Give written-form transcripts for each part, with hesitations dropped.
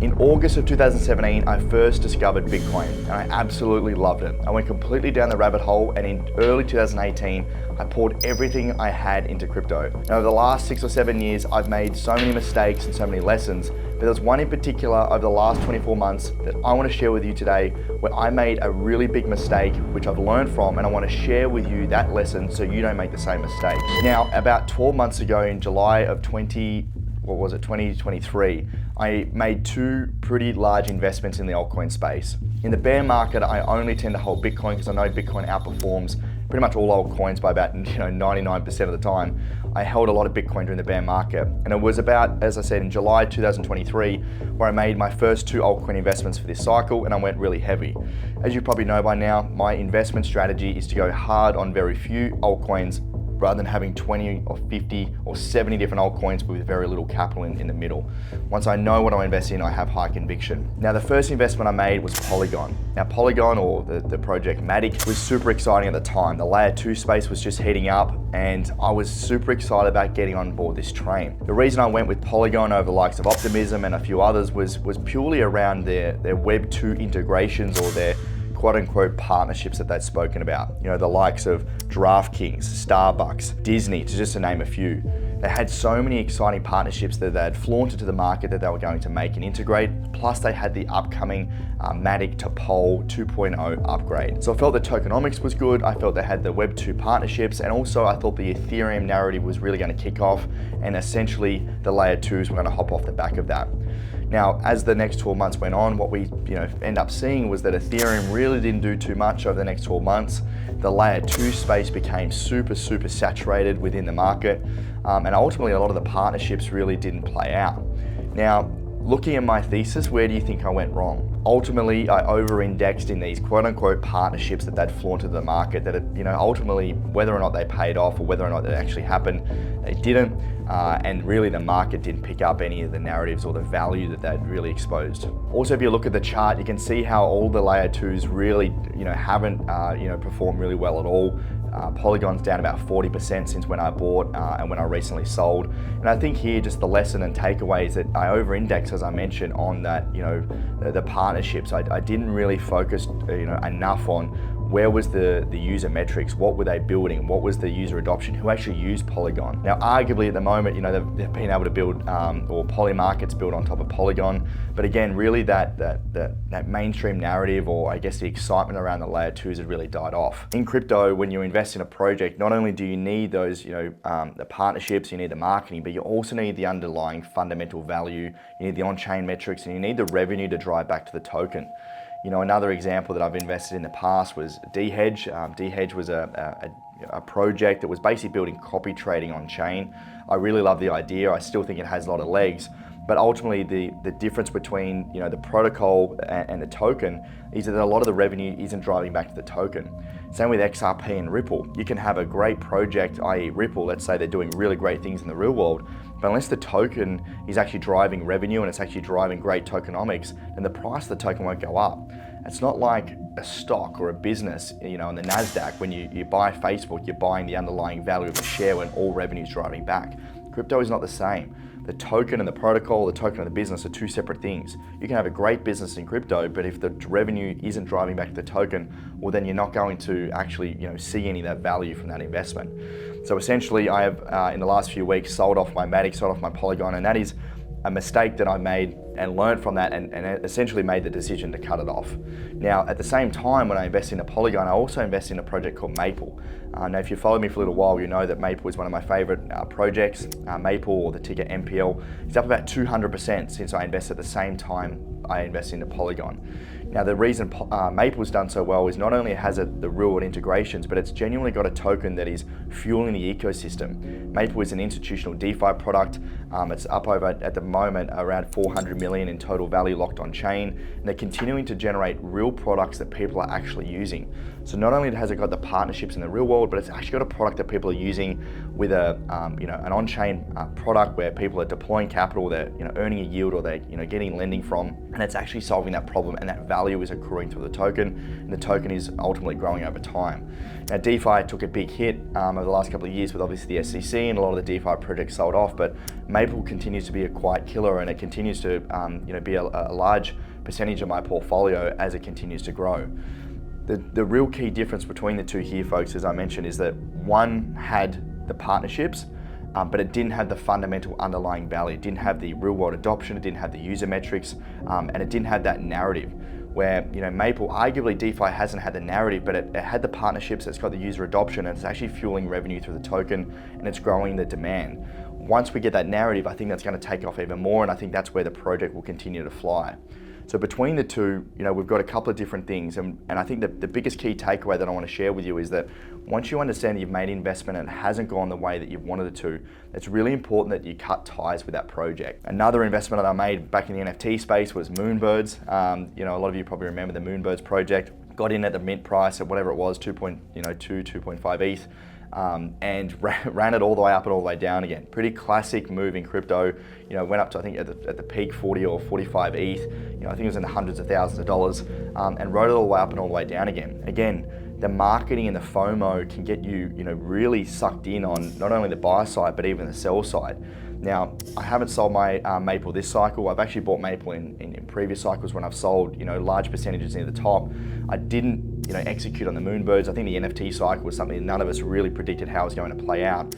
In August of 2017, I first discovered Bitcoin and I absolutely loved it. I went completely down the rabbit hole, and in early 2018, I poured everything I had into crypto. And over the last 6 or 7 years, I've made so many mistakes and so many lessons, but there's one in particular over the last 24 months that I want to share with you today where I made a really big mistake, which I've learned from, and I want to share with you that lesson so you don't make the same mistake. Now, about 12 months ago in July of 2023, I made two pretty large investments in the altcoin space. In the bear market, I only tend to hold Bitcoin because I know Bitcoin outperforms pretty much all altcoins by about 99% of the time. I held a lot of Bitcoin during the bear market, and it was about, as I said, in July 2023 where I made my first two altcoin investments for this cycle, and I went really heavy. As you probably know by now, my investment strategy is to go hard on very few altcoins rather than having 20 or 50 or 70 different altcoins with very little capital in the middle. Once I know what I invest in, I have high conviction. Now, the first investment I made was Polygon. Now, Polygon, or the project Matic, was super exciting at the time. The layer 2 space was just heating up, and I was super excited about getting on board this train. The reason I went with Polygon over the likes of Optimism and a few others was purely around their Web 2 integrations, or their quote-unquote partnerships that they'd spoken about. The likes of DraftKings, Starbucks, Disney, to just to name a few. They had so many exciting partnerships that they had flaunted to the market that they were going to make and integrate, plus they had the upcoming Matic to Pol 2.0 upgrade. So I felt the tokenomics was good, I felt they had the Web 2 partnerships, and also I thought the Ethereum narrative was really going to kick off, and essentially the layer 2s were going to hop off the back of that. Now, as the next 12 months went on, what we end up seeing was that Ethereum really didn't do too much over the next 12 months. The layer 2 space became super saturated within the market, and ultimately a lot of the partnerships really didn't play out. Now, looking at my thesis, where do you think I went wrong? Ultimately, I over-indexed in these quote-unquote partnerships that they'd flaunted to the market, that ultimately, whether or not they paid off or whether or not they actually happened, they didn't, and really the market didn't pick up any of the narratives or the value that they'd really exposed. Also, if you look at the chart, you can see how all the layer 2s really haven't performed really well at all. Polygon's down about 40% since when I bought and when I recently sold. And I think here just the lesson and takeaway is that I over-index, as I mentioned, on that, the partnerships. I didn't really focus enough on where was the user metrics, what were they building, what was the user adoption, who actually used Polygon. Now, arguably at the moment, they've been able to build, or Polymarket's built on top of Polygon, but again, really that mainstream narrative, or I guess the excitement around the layer 2s has really died off. In crypto, when you invest in a project, not only do you need those, the partnerships, you need the marketing, but you also need the underlying fundamental value, you need the on-chain metrics, and you need the revenue to drive back to the token. Another example that I've invested in the past was D-Hedge. D-Hedge was a project that was basically building copy trading on chain. I really love the idea. I still think it has a lot of legs, but ultimately the difference between the protocol and the token is that a lot of the revenue isn't driving back to the token. Same with XRP and Ripple. You can have a great project, i.e. Ripple, let's say they're doing really great things in the real world, but unless the token is actually driving revenue and it's actually driving great tokenomics, then the price of the token won't go up. It's not like a stock or a business, on the NASDAQ, when you buy Facebook, you're buying the underlying value of the share when all revenue is driving back. Crypto is not the same. The token and the protocol, the token and the business are two separate things. You can have a great business in crypto, but if the revenue isn't driving back to the token, well then you're not going to actually see any of that value from that investment. So essentially I have, in the last few weeks, sold off my Matic, sold off my Polygon, and that is a mistake that I made and learned from that, and essentially made the decision to cut it off. Now, at the same time, when I invest in a Polygon, I also invest in a project called Maple. Now, if you followed me for a little while, you know that Maple is one of my favorite projects. Maple, or the ticker MPL, is up about 200% since I invested at the same time I invested into Polygon. Now, the reason Maple's done so well is not only has it the real-world integrations, but it's genuinely got a token that is fueling the ecosystem. Maple is an institutional DeFi product. It's up over, at the moment, around 400 million in total value locked on chain, and they're continuing to generate real products that people are actually using. So not only has it got the partnerships in the real world, but it's actually got a product that people are using with an on-chain product where people are deploying capital, they're earning a yield, or they're getting lending from, and it's actually solving that problem and that value value is accruing through the token, and the token is ultimately growing over time. Now, DeFi took a big hit over the last couple of years with obviously the SEC, and a lot of the DeFi projects sold off, but Maple continues to be a quiet killer, and it continues to be a large percentage of my portfolio as it continues to grow. The real key difference between the two here, folks, as I mentioned, is that one had the partnerships, but it didn't have the fundamental underlying value. It didn't have the real world adoption, it didn't have the user metrics, and it didn't have that narrative. Where Maple, arguably DeFi hasn't had the narrative, but it had the partnerships, it's got the user adoption, and it's actually fueling revenue through the token, and it's growing the demand. Once we get that narrative, I think that's going to take off even more, and I think that's where the project will continue to fly. So between the two, we've got a couple of different things, and I think the biggest key takeaway that I want to share with you is that once you understand that you've made an investment and it hasn't gone the way that you've wanted it to, it's really important that you cut ties with that project. Another investment that I made back in the NFT space was Moonbirds. A lot of you probably remember the Moonbirds project. Got in at the mint price at whatever it was, 2.5 ETH. And ran it all the way up and all the way down again. Pretty classic move in crypto. Went up to, I think at the peak 40 or 45 ETH. I think it was in the hundreds of thousands of dollars, and rode it all the way up and all the way down again. Again, the marketing and the FOMO can get you, really sucked in on not only the buy side but even the sell side. Now, I haven't sold my Maple this cycle. I've actually bought Maple in previous cycles when I've sold, large percentages near the top. I didn't, execute on the Moonbirds. I think the NFT cycle was something that none of us really predicted how it was going to play out.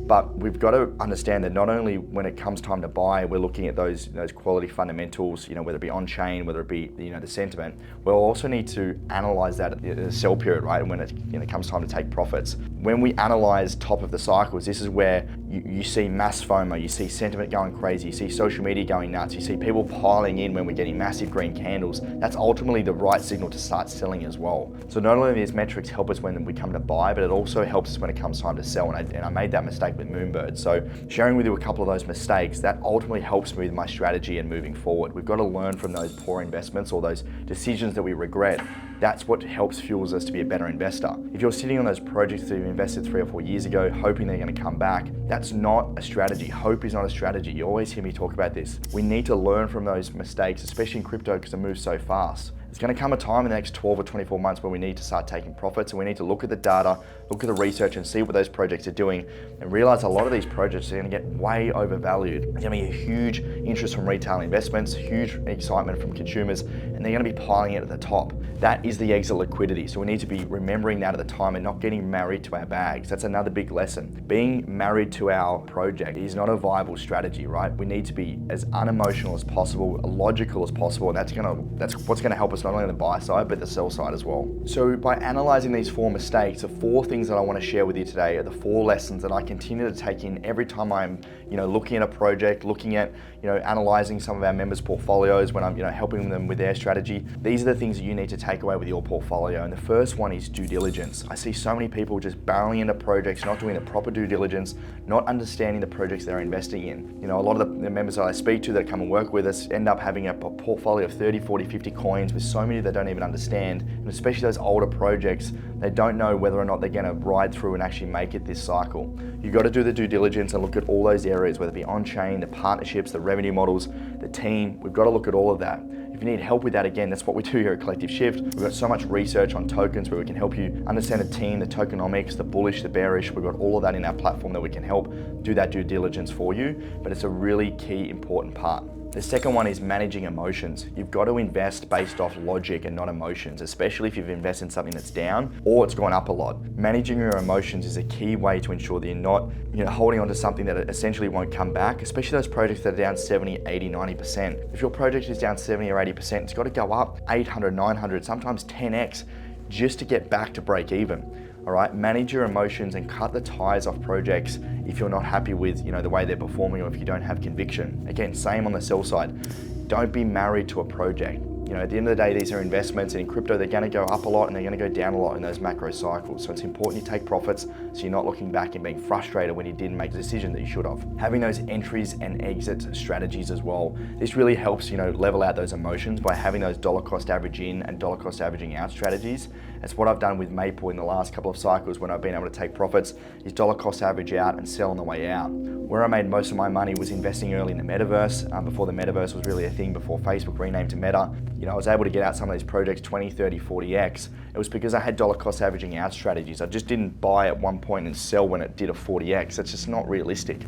But we've got to understand that not only when it comes time to buy, we're looking at those quality fundamentals, whether it be on chain, whether it be the sentiment. We'll also need to analyze that at the sell period, right? And when it comes time to take profits. When we analyze top of the cycles, this is where you see mass FOMO, you see sentiment going crazy, you see social media going nuts, you see people piling in when we're getting massive green candles. That's ultimately the right signal to start selling as well. So not only these metrics help us when we come to buy, but it also helps us when it comes time to sell. And I made that mistake with Moonbird. So sharing with you a couple of those mistakes, that ultimately helps me with my strategy and moving forward. We've got to learn from those poor investments or those decisions that we regret. That's what helps fuels us to be a better investor. If you're sitting on those projects that you've invested 3 or 4 years ago, hoping they're going to come back, that's not a strategy. Hope is not a strategy. You always hear me talk about this. We need to learn from those mistakes, especially in crypto because it moves so fast. There's going to come a time in the next 12 or 24 months where we need to start taking profits, and we need to look at the data, look at the research and see what those projects are doing, and realize a lot of these projects are going to get way overvalued. There's going to be a huge interest from retail investments, huge excitement from consumers, and they're going to be piling it at the top. That is the exit liquidity. So we need to be remembering that at the time and not getting married to our bags. That's another big lesson. Being married to our project is not a viable strategy, right? We need to be as unemotional as possible, logical as possible, and that's what's going to help us not only on the buy side, but the sell side as well. So by analyzing these 4 mistakes, the 4 things that I want to share with you today are the 4 lessons that I continue to take in every time I'm, looking at a project, looking at, analyzing some of our members' portfolios when I'm, helping them with their strategy. These are the things that you need to take away with your portfolio. And the first one is due diligence. I see so many people just barreling into projects, not doing the proper due diligence, not understanding the projects they're investing in. A lot of the members that I speak to that come and work with us end up having a portfolio of 30, 40, 50 coins with so many they don't even understand. And especially those older projects, they don't know whether or not they're going to ride through and actually make it this cycle. You've got to do the due diligence and look at all those areas, whether it be on-chain, the partnerships, the revenue models, the team. We've got to look at all of that. If you need help with that, again, that's what we do here at Collective Shift. We've got so much research on tokens where we can help you understand the team, the tokenomics, the bullish, the bearish. We've got all of that in our platform that we can help do that due diligence for you, but it's a really key, important part. The second one is managing emotions. You've got to invest based off logic and not emotions, especially if you've invested in something that's down or it's gone up a lot. Managing your emotions is a key way to ensure that you're not holding on to something that essentially won't come back, especially those projects that are down 70, 80, 90%. If your project is down 70 or 80%, it's got to go up 800, 900, sometimes 10x just to get back to break even. All right, manage your emotions and cut the ties off projects if you're not happy with the way they're performing or if you don't have conviction. Again, same on the sell side. Don't be married to a project. At the end of the day, these are investments, and in crypto, they're going to go up a lot and they're going to go down a lot in those macro cycles. So it's important you take profits so you're not looking back and being frustrated when you didn't make the decision that you should have. Having those entries and exit strategies as well. This really helps, level out those emotions by having those dollar cost average in and dollar cost averaging out strategies. That's what I've done with Maple in the last couple of cycles when I've been able to take profits, is dollar cost average out and sell on the way out. Where I made most of my money was investing early in the metaverse, before the metaverse was really a thing, before Facebook renamed to Meta. you know, I was able to get out some of these projects 20, 30, 40x. It was because I had dollar cost averaging out strategies. I just didn't buy at one point and sell when it did a 40x. That's just not realistic.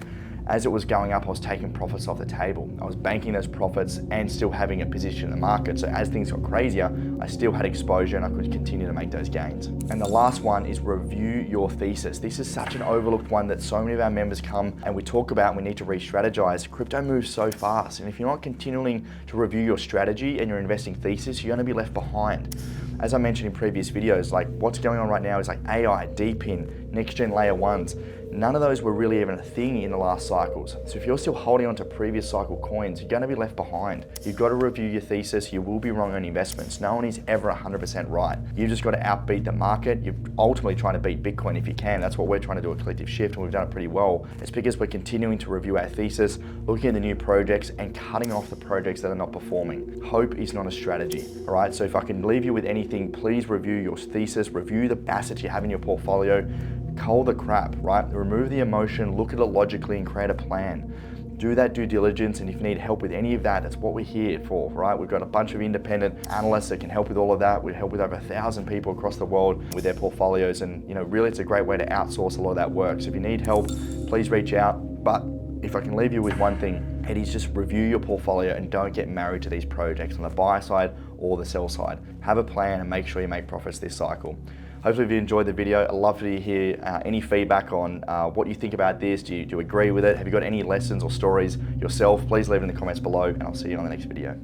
As it was going up, I was taking profits off the table. I was banking those profits and still having a position in the market. So as things got crazier, I still had exposure and I could continue to make those gains. And the last one is review your thesis. This is such an overlooked one that so many of our members come and we talk about, we need to re-strategize. Crypto moves so fast. And if you're not continuing to review your strategy and your investing thesis, you're gonna be left behind. As I mentioned in previous videos, like what's going on right now is like AI, DePIN, next gen layer ones. None of those were really even a thing in the last cycles. So if you're still holding on to previous cycle coins, you're gonna be left behind. You've got to review your thesis. You will be wrong on investments. No one is ever 100% right. You've just got to outbeat the market. You're ultimately trying to beat Bitcoin if you can. That's what we're trying to do at Collective Shift, and we've done it pretty well. It's because we're continuing to review our thesis, looking at the new projects and cutting off the projects that are not performing. Hope is not a strategy, all right? So if I can leave you with anything, please review your thesis, review the assets you have in your portfolio, cull the crap, right? Remove the emotion, look at it logically and create a plan. Do that due diligence, and if you need help with any of that, that's what we're here for, right? We've got a bunch of independent analysts that can help with all of that. We help with over 1,000 people across the world with their portfolios, and you know, really it's a great way to outsource a lot of that work. So if you need help, please reach out. But if I can leave you with one thing, it is just review your portfolio and don't get married to these projects on the buy side or the sell side. Have a plan and make sure you make profits this cycle. Hopefully if you enjoyed the video, I'd love to hear any feedback on what you think about this. Do you agree with it? Have you got any lessons or stories yourself? Please leave it in the comments below, and I'll see you on the next video.